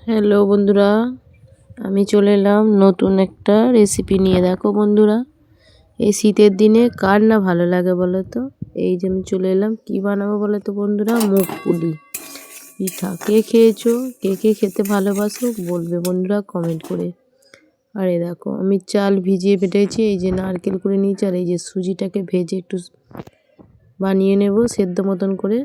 Hello বন্ধুরা, আমি চলে এলাম নতুন একটা রেসিপি নিয়ে। দেখো বন্ধুরা, এই শীতের দিনে কার না ভালো লাগে বলো তো। এই যে আমি চলে এলাম, কি বানাবো বলো তো বন্ধুরা, মুগ পুলি পিঠা। কে খেয়েছো, কে কে খেতে ভালোবাসো বলবে বন্ধুরা কমেন্ট করে। আর এই দেখো, আমি চাল ভিজিয়ে পেটেছি, এই যে নারকেল করে নিয়েছি, আর এই যে সুজিটাকে ভেজে একটু বানিয়ে নেব সেদ্ধ মতন করে।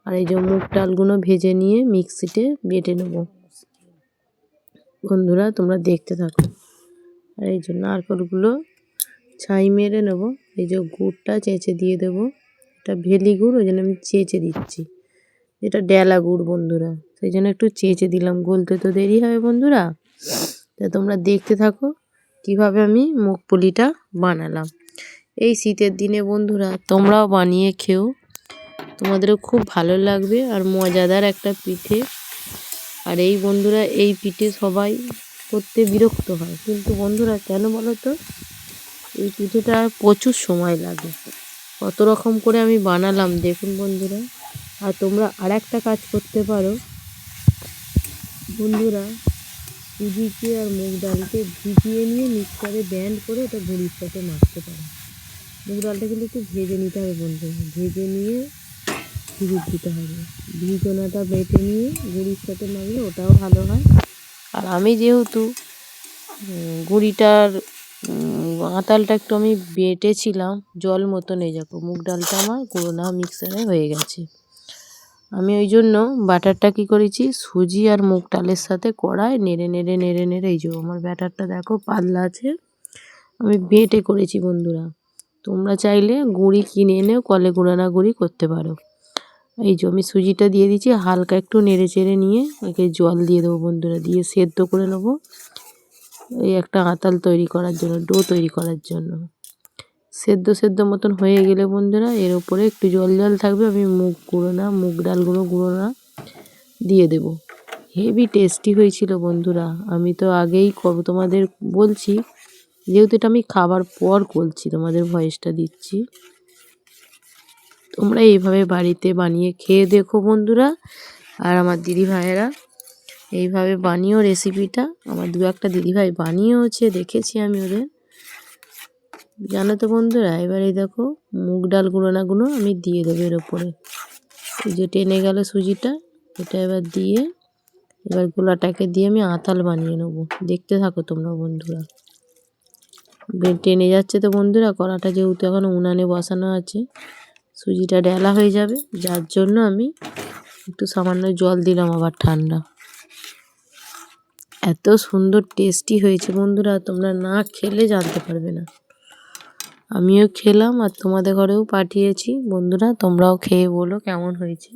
আর এই যে মুগ ডালগুলো ভেজে নিয়ে মিক্সিতে বেটে নেবো। বন্ধুরা তোমরা দেখতে থাকো। আর এই যে নারকেলগুলো ছাই মেরে নেব। এই যে গুড়টা চেঁচে দিয়ে দেবো, এটা ভেলি গুড়, ওই জন্য আমি চেঁচে দিচ্ছি। এটা ডেলা গুড় বন্ধুরা, সেই জন্য একটু চেঁচে দিলাম, গলতে তো দেরি হবে বন্ধুরা। তা তোমরা দেখতে থাকো কিভাবে আমি মুগ পুলিটা বানালাম। এই শীতের দিনে বন্ধুরা তোমরাও বানিয়ে খেও, তোমাদেরও খুব ভালো লাগবে আর মজাদার একটা পিঠে। আর এই বন্ধুরা, এই পিঠে সবাই করতে বিরক্ত হয়, কিন্তু বন্ধুরা কেন বলো তো, এই পিঠেটা প্রচুর সময় লাগে। কত রকম করে আমি বানালাম দেখুন বন্ধুরা। আর তোমরা আর একটা কাজ করতে পারো বন্ধুরা, সুজিকে আর মুগ ডালকে ভিজিয়ে নিয়ে মিক্সারে ব্যান্ড করে ওটা গুঁড়ির সাথে মাখতে পারো। মুগ ডালটা কিন্তু একটু ভেজে নিতে হবে বন্ধুরা, ভেজে নিয়ে ভিজিয়ে দিতে হবে। ভিজোনাটা বেটে নিয়ে গুঁড়ির সাথে মাখলে ওটাও ভালো হয়। আর আমি যেহেতু গুঁড়িটার আঁতালটা একটু আমি বেটেছিলাম জল মতন, এই দেখো মুগ ডালটা আমার গুঁড়ো না মিক্সারে হয়ে গেছে। আমি ওই জন্য ব্যাটারটা কী করেছি, সুজি আর মুগ ডালের সাথে কড়ায় নেড়ে নেড়ে নেড়ে নেড়ে, এই যে আমার ব্যাটারটা দেখো পাতলা আছে, আমি বেটে করেছি বন্ধুরা। তোমরা চাইলে গুঁড়ি কিনে এনেও কলে গুঁড়ানা গুঁড়ি করতে পারো। এই যে আমি সুজিটা দিয়ে দিচ্ছি, হালকা একটু নেড়ে চেড়ে নিয়ে একে জল দিয়ে দেবো বন্ধুরা, দিয়ে সেদ্ধ করে নেবো এই একটা আঁতাল তৈরি করার জন্য, ডো তৈরি করার জন্য। সেদ্ধ মতন হয়ে গেলে বন্ধুরা এর উপরে একটু জল জল থাকবে, আমি মুগ ডালগুলো গুঁড়ো না দিয়ে দেব। হেভি টেস্টি হয়েছিল বন্ধুরা। আমি তো আগেই তোমাদের বলছি, যেহেতু এটা আমি খাবার পর করছি, তোমাদের ভয়েসটা দিচ্ছি। তোমরা এইভাবে বাড়িতে বানিয়ে খেয়ে দেখো বন্ধুরা। আর আমার দিদি ভাইয়েরা এইভাবে বানিয়েও রেসিপিটা, আমার দু একটা দিদিভাই বানিয়েওছে, দেখেছি আমি ওদের, জানো তো বন্ধুরা। এবারে দেখো মুগ ডাল গুঁড়োনাগুলো আমি দিয়ে দেবো এর ওপরে, এই যে টেনে গেল সুজিটা, এটা এবার দিয়ে এবার গোলাটাকে দিয়ে আমি আঁতাল বানিয়ে নেবো। দেখতে থাকো তোমরা বন্ধুরা। টেনে যাচ্ছে তো বন্ধুরা, কড়াটা যেহেতু এখন উনানে বসানো আছে, সুজিটা ডেলা হয়ে যাবে, যার জন্য আমি একটু সামান্য জল দিলাম, আবার ঠান্ডা। এত সুন্দর টেস্টি হয়েছে বন্ধুরা, তোমরা না খেলে জানতে পারবে না। আমিও খেলাম আর তোমাদের ঘরেও পাঠিয়েছি বন্ধুরা, তোমরাও খেয়ে বলো কেমন হয়েছে।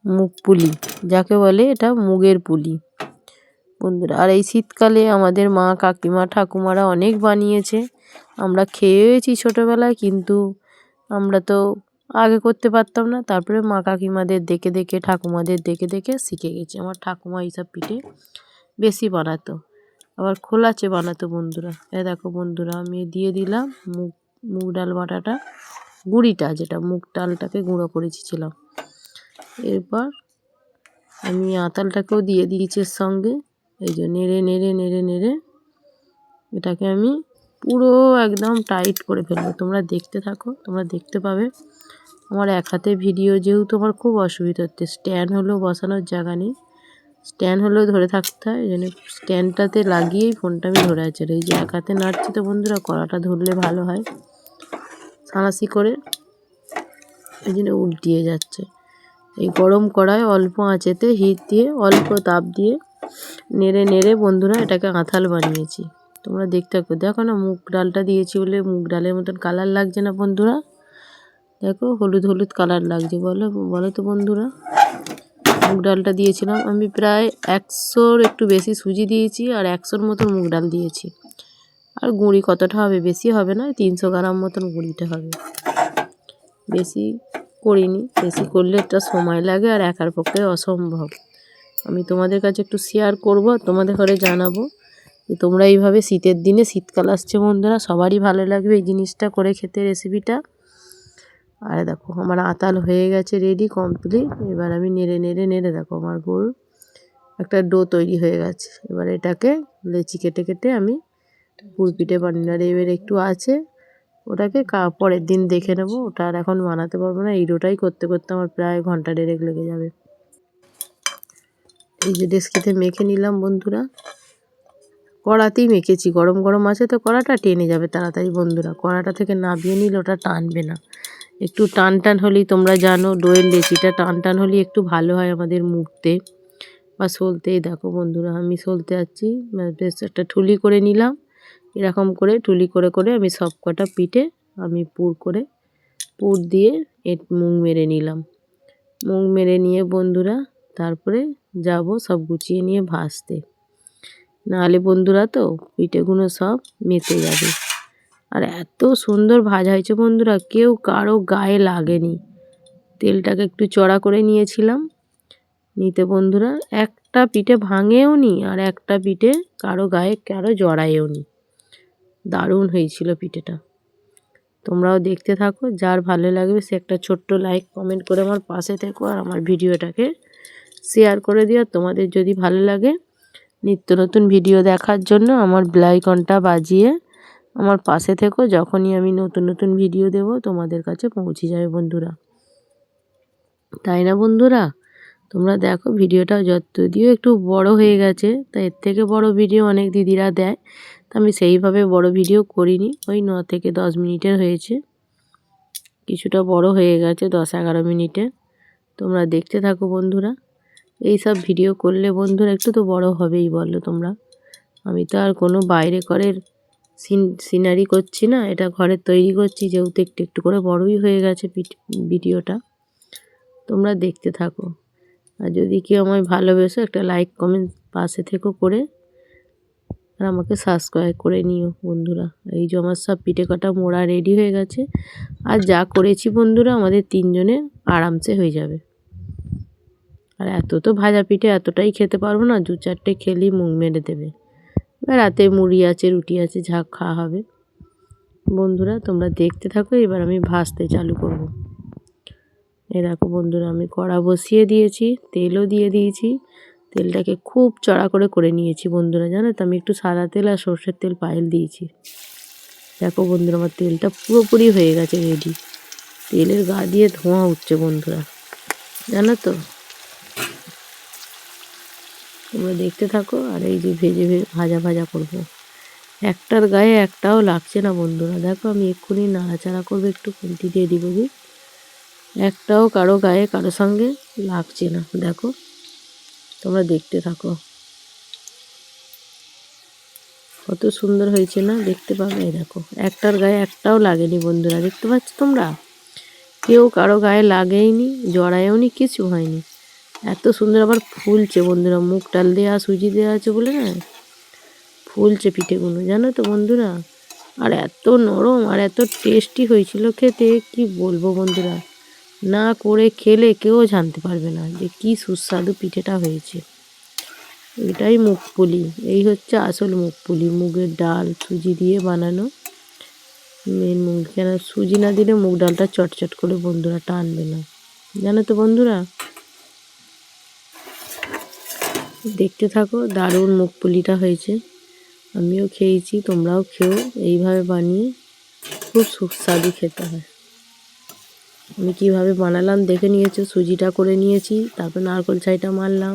মুগ পুলি যাকে বলে, এটা মুগের পুলি বন্ধুরা। আর এই শীতকালে আমাদের মা কাকিমা ঠাকুমারা অনেক বানিয়েছে, আমরা খেয়েছি ছোটোবেলায়, কিন্তু আমরা তো আগে করতে পারতাম না। তারপরে মা কাকিমাদের দেখে দেখে, ঠাকুমাদের দেখে দেখে শিখে গেছি। আমার ঠাকুমা এইসব পিঠে বেশি বানাতো, আবার খোলাচে বানাতো বন্ধুরা। দেখো বন্ধুরা, আমি দিয়ে দিলাম মুগ ডাল বাটাটা, গুঁড়িটা, যেটা মুগ ডালটাকে গুঁড়ো করেছিলাম। এরপর আমি আঁতালটাকেও দিয়ে দিয়েছি এর সঙ্গে। এই যে নেড়ে নেড়ে নেড়ে নেড়ে এটাকে আমি পুরো একদম টাইট করে ফেলবো। তোমরা দেখতে থাকো, তোমরা দেখতে পাবে। আমার এক হাতে ভিডিও, যেহেতু আমার খুব অসুবিধা হচ্ছে, স্ট্যান্ড হলেও বসানোর জায়গা নেই, স্ট্যান্ড হলেও ধরে থাকতে হয়, এই জন্য স্ট্যান্ডটাতে লাগিয়েই ফোনটা আমি ধরে আছে। এই যে এক হাতে নাড়ছি তো বন্ধুরা, কড়াটা ধরলে ভালো হয়, সাঁড়াশি করে, এই জন্য উল্টিয়ে যাচ্ছে। এই গরম কড়ায় অল্প আঁচেতে হিট দিয়ে, অল্প তাপ দিয়ে নেড়ে নেড়ে বন্ধুরা এটাকে আঁথাল বানিয়েছি। তোমরা দেখতে থাকো। দেখো না, মুগ ডালটা দিয়েছি বলে মুগ ডালের মতন কালার লাগছে না বন্ধুরা, দেখো হলুদ হলুদ কালার লাগছে, বলো তো বন্ধুরা। মুগ ডালটা দিয়েছিলাম আমি প্রায় 100-র একটু বেশি সুজি দিয়েছি, আর 100-র মতন মুগ ডাল দিয়েছি। আর গুঁড়ি কতটা হবে, বেশি হবে না, 300 গ্রাম মতন গুঁড়িটা হবে, বেশি করিনি। বেশি করলে একটা সময় লাগে আর একার পক্ষে অসম্ভব। আমি তোমাদের কাছে একটু শেয়ার করব, তোমাদের ঘরে জানাবো যে তোমরা এইভাবে শীতের দিনে, শীতকাল আসছে বন্ধুরা, সবারই ভালো লাগবে এই জিনিসটা করে খেতে, রেসিপিটা। আর দেখো আমার আঁতাল হয়ে গেছে রেডি কমপ্লিট। এবার আমি নেড়ে নেড়ে নেড়ে, দেখো আমার গোল একটা ডো তৈরি হয়ে গেছে। এবার এটাকে লেচি কেটে কেটে আমি পুর পিঠে বানিয়ে, আর এবার একটু আছে ওটাকে পরের দিন দেখে নেব। ওটা আর এখন বানাতে পারবো না, এই ডোটাই করতে করতে আমার প্রায় ঘন্টা দেড়েক লেগে যাবে। এই যে ডেস্কিতে মেখে নিলাম বন্ধুরা, কড়াতেই মেখেছি, গরম গরম আছে তো কড়াটা টেনে যাবে তাড়াতাড়ি বন্ধুরা। কড়াটা থেকে নামিয়ে নিলে ওটা টানবে না, একটু টান টান হলেই, তোমরা জানো দইয়ের লেচিটা টান টান হলেই একটু ভালো হয় আমাদের মুড়তে বা সলতেই। দেখো বন্ধুরা আমি সলতে যাচ্ছি, বেশ একটা ঠুলি করে নিলাম, এরকম করে ঠুলি করে করে আমি সব কটা পিঠে আমি পুর দিয়ে মুখ মেরে নিলাম। মুখ মেরে নিয়ে বন্ধুরা তারপরে যাব সব গুছিয়ে নিয়ে ভাজতে, নাহলে বন্ধুরা তো পিঠেগুলো সব মেতে যাবে। আর এত সুন্দর ভাজা হয়েছে বন্ধুরা, কেউ কারো গায়ে লাগেনি। তেলটাকে একটু চড়া করে নিয়েছিলাম, নিতে বন্ধুরা একটা পিঠে ভাঙেও নি, আর একটা পিঠে কারো গায়ে কারো জড়ায়ও নি। দারুণ হয়েছিল পিঠেটা। তোমরাও দেখতে থাকো, যার ভালো লাগবে সে একটা ছোট্ট লাইক কমেন্ট করে আমার পাশে থেকো, আর আমার ভিডিওটাকে শেয়ার করে দিও। তোমাদের যদি ভালো লাগে নিত্য নতুন ভিডিও দেখার জন্য আমার বেল আইকনটা বাজিয়ে আমার পাশে থেকো, যখনই আমি নতুন নতুন ভিডিও দেব তোমাদের কাছে পৌঁছে যাবে বন্ধুরা, তাই না বন্ধুরা? তোমরা দেখো ভিডিওটা যদিও একটু বড় হয়ে গেছে, তা এর থেকে বড় ভিডিও অনেক দিদিরা দেয়, তা আমি সেইভাবে বড় ভিডিও করিনি, ওই 9 থেকে 10 মিনিটের হয়েছে, কিছুটা বড় হয়ে গেছে 10-11 মিনিটে। তোমরা দেখতে থাকো বন্ধুরা, এই সব ভিডিও করলে বন্ধুরা একটু তো বড় হবেই বলো তোমরা। আমি তো আর কোনো বাইরে ঘরের সিনারি করছি না, এটা ঘরে তৈরি করছি, যেহেতু একটু একটু করে বড়ই হয়ে গেছে ভিডিওটা। তোমরা দেখতে থাকো, আর যদি কেউ আমায় ভালোবেসো একটা লাইক কমেন্ট পাশে থেকো করে, আর আমাকে সাবস্ক্রাইব করে নিও বন্ধুরা। এই যে আমার সব পিঠে কটা মোড়া রেডি হয়ে গেছে, আর যা করেছি বন্ধুরা আমাদের 3 জনের আরামসে হয়ে যাবে। আর এত তো ভাজা পিঠে এতটাই খেতে পারবো না, 2-4টে খেলেই মুখ মেরে দেবে। রাতে মুড়ি আছে, রুটি আছে, যা খাওয়া হবে। বন্ধুরা তোমরা দেখতে থাকো, এবার আমি ভাজতে চালু করব। এই দেখো বন্ধুরা আমি কড়া বসিয়ে দিয়েছি, তেলও দিয়ে দিয়েছি, তেলটাকে খুব চড়া করে করে নিয়েছি বন্ধুরা। জানো তো আমি একটু সাদা তেল আর সর্ষের তেল পাইল দিয়েছি। দেখো বন্ধুরা আমার তেলটা পুরোপুরি হয়ে গেছে রেডি, তেলের গা দিয়ে ধোঁয়া উঠছে বন্ধুরা, জানো তো। তোমরা দেখতে থাকো, আর এই যে ভেজে ভাজা ভাজা করবো, একটার গায়ে একটাও লাগছে না বন্ধুরা। দেখো আমি এক্ষুনি নাড়াচাড়া করবো, একটু খুন্তি দিয়ে দিব, একটাও কারো গায়ে কারো সঙ্গে লাগছে না। দেখো তোমরা দেখতে থাকো, কত সুন্দর হয়েছে না, দেখতে পাবে। দেখো একটার গায়ে একটাও লাগেনি বন্ধুরা, দেখতে পাচ্ছ তোমরা, কেউ কারো গায়ে লাগেইনি, জড়ায়ও নি, কিছু হয়নি। এত সুন্দর আবার ফুলছে বন্ধুরা, মুগ ডাল দেওয়া সুজি দেওয়া আছে বলে না, ফুলছে পিঠেগুলো, জানো তো বন্ধুরা। আর এত নরম আর এত টেস্টি হয়েছিল খেতে, কি বলবো বন্ধুরা, না করে খেলে কেউ জানতে পারবে না যে কি সুস্বাদু পিঠেটা হয়েছে। এটাই মুগপুলি, এই হচ্ছে আসল মুগপুলি, মুগের ডাল সুজি দিয়ে বানানো মেন মুগ। কেন সুজি না দিলে মুগ ডালটা চটচট করে বন্ধুরা টানবে না, জানো তো বন্ধুরা। দেখতে থাকো, দারুণ মুগপুলিটা হয়েছে, আমিও খেয়েছি, তোমরাও খেও, এইভাবে বানিয়ে খুব সুস্বাদু খেতে হয়। আমি কীভাবে বানালাম দেখে নিয়েছো, সুজিটা করে নিয়েছি, তারপর নারকেল ছাইটা মারলাম,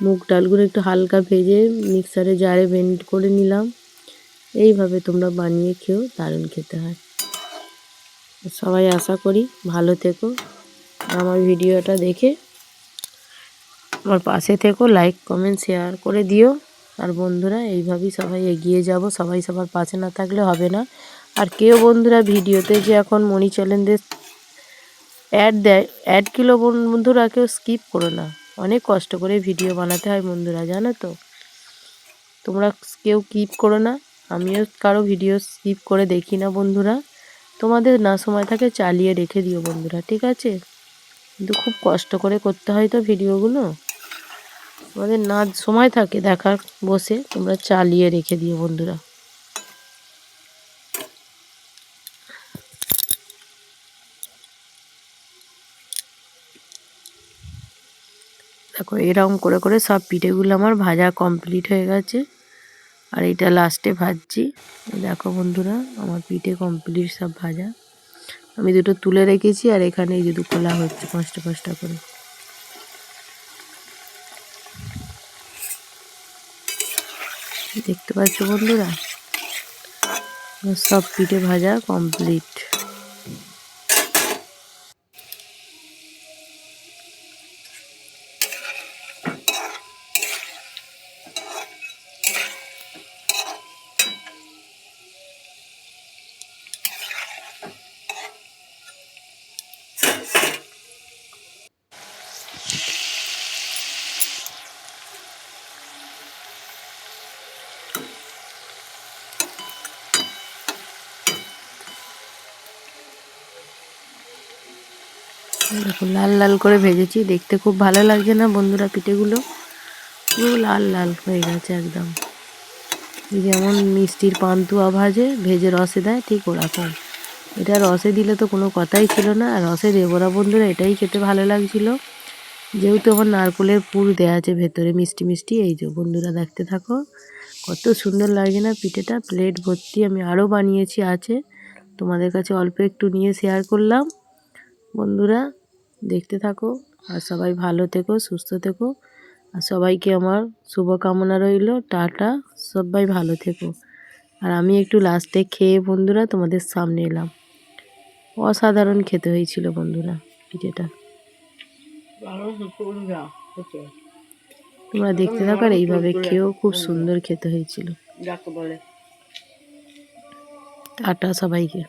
মুগ ডালগুলো একটু হালকা ভেজে মিক্সারে জারে ব্লেন্ড করে নিলাম। এইভাবে তোমরা বানিয়ে খেও, দারুণ খেতে হয়। সবাই আশা করি ভালো থেকো, আমার ভিডিওটা দেখে আমার পাশে থেকো, লাইক কমেন্ট শেয়ার করে দিও। আর বন্ধুরা এইভাবেই সবাই এগিয়ে যাব, সবাই সবার পাশে না থাকলে হবে না। আর কেউ বন্ধুরা ভিডিওতে যে এখন মনি চ্যানেলের অ্যাড দেয়, অ্যাডগুলো বন্ধুরা কেউ স্কিপ করো না, অনেক কষ্ট করে ভিডিও বানাতে হয় বন্ধুরা, জানো তো। তোমরা কেউ স্কিপ করো না, আমিও কারো ভিডিও স্কিপ করে দেখি না বন্ধুরা। তোমাদের না সময় থাকে চালিয়ে রেখে দিও বন্ধুরা, ঠিক আছে। কিন্তু খুব কষ্ট করে করতে হয় তো ভিডিওগুলো, তোমাদের না সময় থাকে দেখার বসে, তোমরা চালিয়ে রেখে দিও বন্ধুরা। দেখো দেখো এরকম করে করে সব পিঠেগুলো আমার ভাজা কমপ্লিট হয়ে গেছে। আর এটা লাস্টে ভাজছি। দেখো বন্ধুরা আমার পিঠে কমপ্লিট সব ভাজা। আমি দুটো তুলে রেখেছি আর এখানে এই যে খোলা হচ্ছে পাঁচটা পাঁচটা করে। দেখতে পাচ্ছ বন্ধুরা সব পিঠে ভাজা কমপ্লিট। দেখো লাল লাল করে ভেজেছি, দেখতে খুব ভালো লাগছে না বন্ধুরা? পিঠেগুলো পুরো লাল লাল হয়ে গেছে একদম। যেমন মিষ্টির পান্তুয়া ভাজে ভেজে রসে দেয় ঠিক ওরকম। এটা রসে দিলে তো কোনো কথাই ছিল না, আর রসে দেবো না বন্ধুরা, এটাই খেতে ভালো লাগছিল। যেহেতু আমার নারকোলের পুর দেওয়া আছে ভেতরে মিষ্টি মিষ্টি। এই যে বন্ধুরা দেখতে থাকো কত সুন্দর লাগে না পিঠেটা, প্লেট ভর্তি। আমি আরও বানিয়েছি আছে, তোমাদের কাছে অল্প একটু নিয়ে শেয়ার করলাম। বন্ধুরা দেখতে থাকো আর সবাই ভালো থেকো, সুস্থ থেকো, আর সবাইকে আমার শুভকামনা রইল। টাটা, সবাই ভালো থেকো। আর আমি একটু লাস্টে খেয়ে বন্ধুরা তোমাদের সামনে এলাম। অসাধারণ খেতে হয়েছিল বন্ধুরা পিঠেটা। তোমরা দেখতে থাকো আর এইভাবে খেয়েও খুব সুন্দর খেতে হয়েছিল। টাটা সবাইকে।